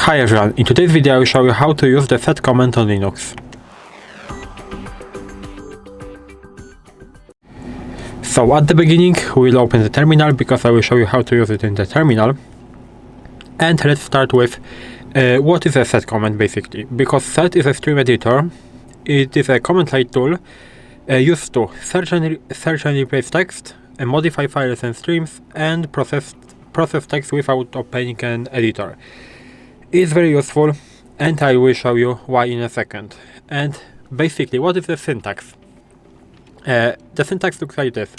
Hi everyone, in today's video I will show you how to use the set command on Linux. So at the beginning we'll open the terminal because I will show you how to use it in the terminal. And let's start with what is a set command basically. Because set is a stream editor, it is a command line tool used to search and replace text, and modify files and streams, and process text without opening an editor. It's very useful, and I will show you why in a second. And basically, what is the syntax? The syntax looks like this.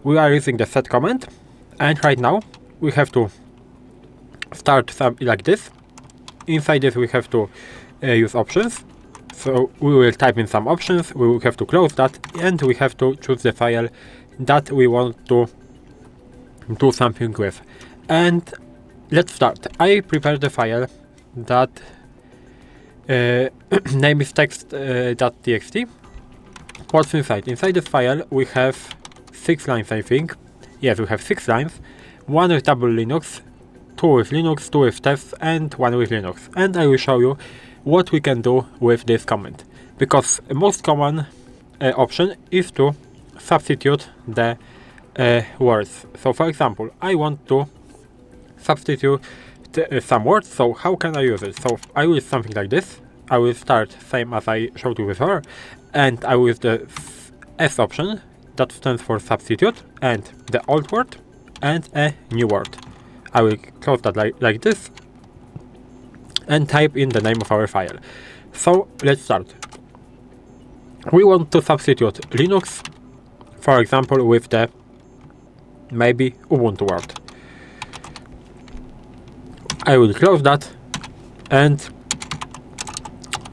We are using the set command, and right now we have to start something like this. Inside this we have to use options. So we will type in some options, we will have to close that, and we have to choose the file that we want to do something with. And let's start. I prepared the file that name is text.txt. What's inside? Inside this file we have 6 lines, I think. Yes, we have 6 lines. 1 with double Linux, 2 with Linux, 2 with tests, and 1 with Linux. And I will show you what we can do with this command. Because the most common option is to substitute the words. So for example, I want to substitute some words, so how can I use it? So I will use something like this. I will start same as I showed you before, and I will use the S option, that stands for substitute, and the old word and a new word. I will close that like this and type in the name of our file. So let's start. We want to substitute Linux, for example, with the maybe Ubuntu word. I will close that and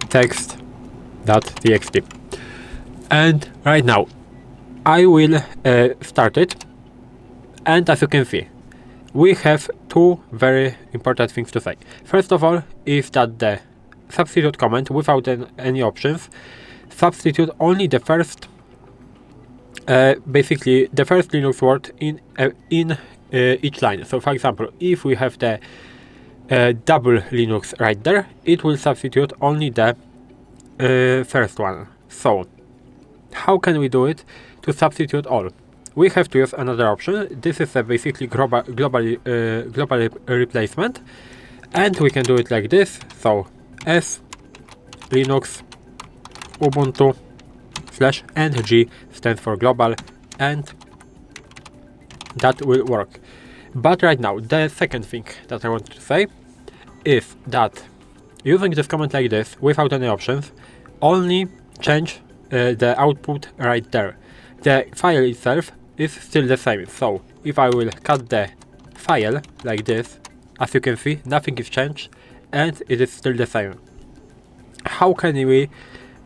text.txt. And right now I will start it, and as you can see we have 2 very important things to say. First of all is that the substitute command, without any options, substitute only the first basically the first Linux word in each line. So for example, if we have the double Linux right there, it will substitute only the first one. So how can we do it to substitute all? We have to use another option. This is a basically global replacement, and we can do it like this. So S Linux Ubuntu /ng stands for global, and that will work. But right now the second thing that I want to say is that using this command like this without any options only change the output right there. The file itself is still the same. So if I will cut the file like this, as you can see, nothing is changed and it is still the same. How can we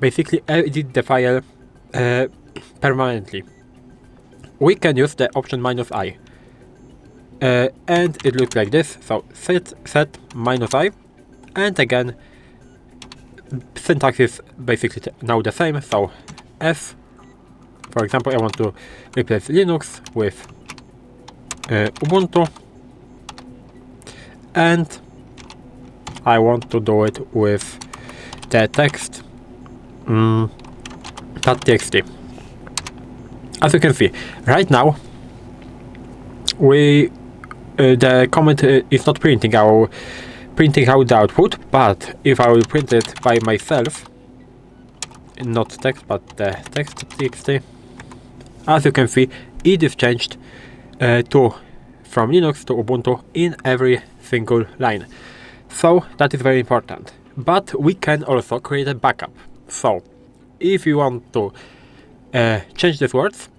basically edit the file permanently? We can use the option -i, and it looks like this. So set -i, and again syntax is basically now the same. So S, for example, I want to replace Linux with Ubuntu, and I want to do it with the text.txt. As you can see, right now the comment is not printing out the output, but if I will print it by myself, not text but the text.txt, as you can see, it is changed from Linux to Ubuntu in every single line. So that is very important. But we can also create a backup. So if you want to change these words,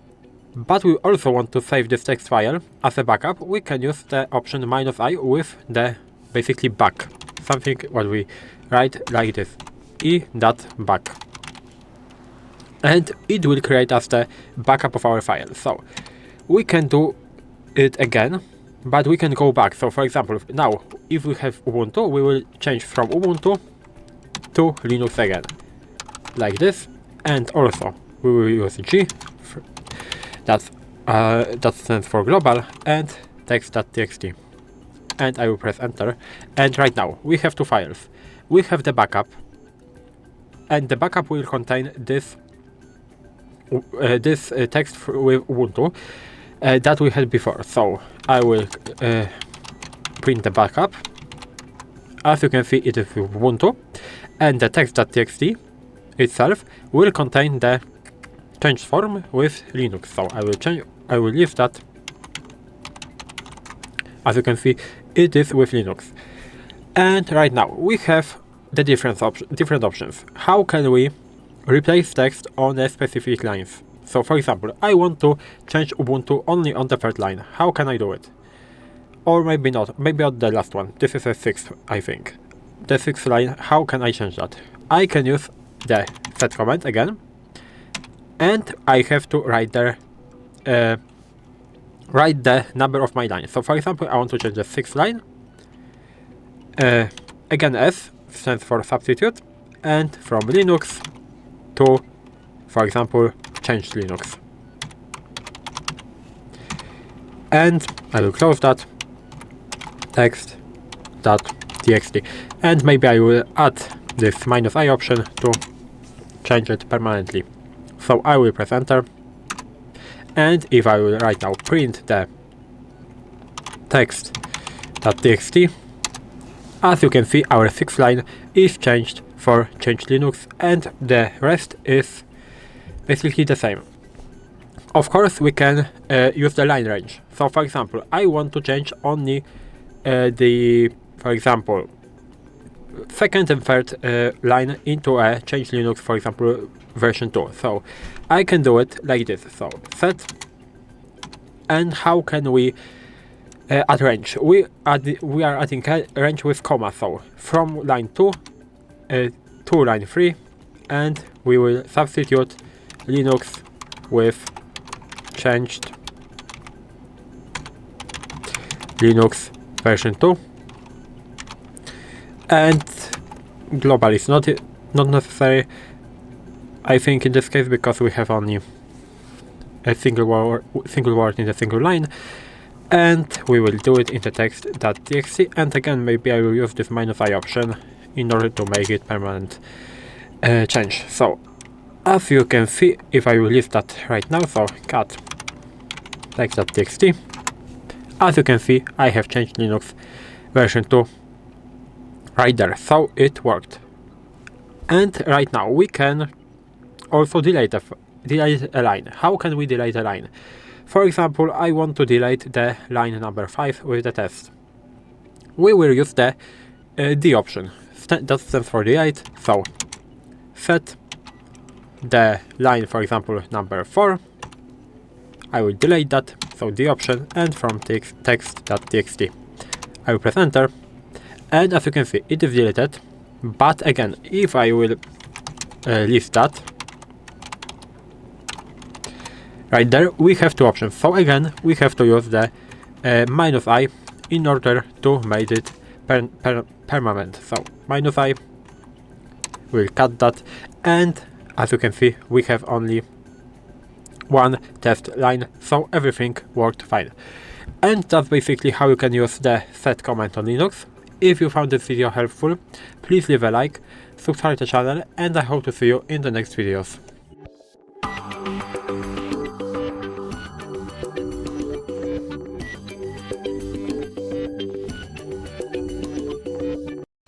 but we also want to save this text file as a backup, we can use the option -i with the basically back, something what we write like this, i.bak, and it will create us the backup of our file. So we can do it again, but we can go back. So for example, now if we have Ubuntu, we will change from Ubuntu to Linux again, like this, and also we will use G, that stands for global, and text.txt. and I will press enter. And right now we have two files. We have the backup, and the backup will contain this text with Ubuntu that we had before. So I will print the backup. As you can see, it is with Ubuntu, and the text.txt itself will contain the change form with Linux. So I will leave that. As you can see, it is with Linux. And right now we have the different options. How can we replace text on a specific lines? So for example, I want to change Ubuntu only on the third line. How can I do it? Or maybe not, maybe on the last one. This is a sixth, I think. The sixth line, how can I change that? I can use the set command again, and I have to write the number of my line. So for example, I want to change the sixth line. Again, S stands for substitute, and from Linux to, for example, change Linux. And I will close that. Text.txt, and maybe I will add this -i option to change it permanently. So I will press enter, and if I will right now print the text.txt, as you can see, our sixth line is changed for change Linux, and the rest is basically the same. Of course, we can use the line range. So for example, I want to change only for example, second and third line into a change Linux, for example, version 2. So I can do it like this. So set, and how can we add range? We are adding a range with comma. So from line 2 to line 3, and we will substitute Linux with changed Linux version 2, and global is not necessary, I think, in this case, because we have only a single word in a single line, and we will do it in the text.txt. And again, maybe I will use this -i option in order to make it permanent change. So as you can see, if I will leave that right now, so cut text.txt, as you can see, I have changed Linux version 2 right there, so it worked. And right now we can also delete a line. How can we delete a line? For example, I want to delete the line number 5 with the test. We will use the D option. That stands for delete. So set the line, for example, number 4. I will delete that, so the option, and from text.txt I will press enter, and as you can see, it is deleted. But again, if I will leave that right there, we have two options. So again, we have to use the -i in order to make it permanent. So -i will cut that, and as you can see, we have only one test line, so everything worked fine. And that's basically how you can use the set command on Linux. If you found this video helpful, please leave a like, subscribe to the channel, and I hope to see you in the next videos.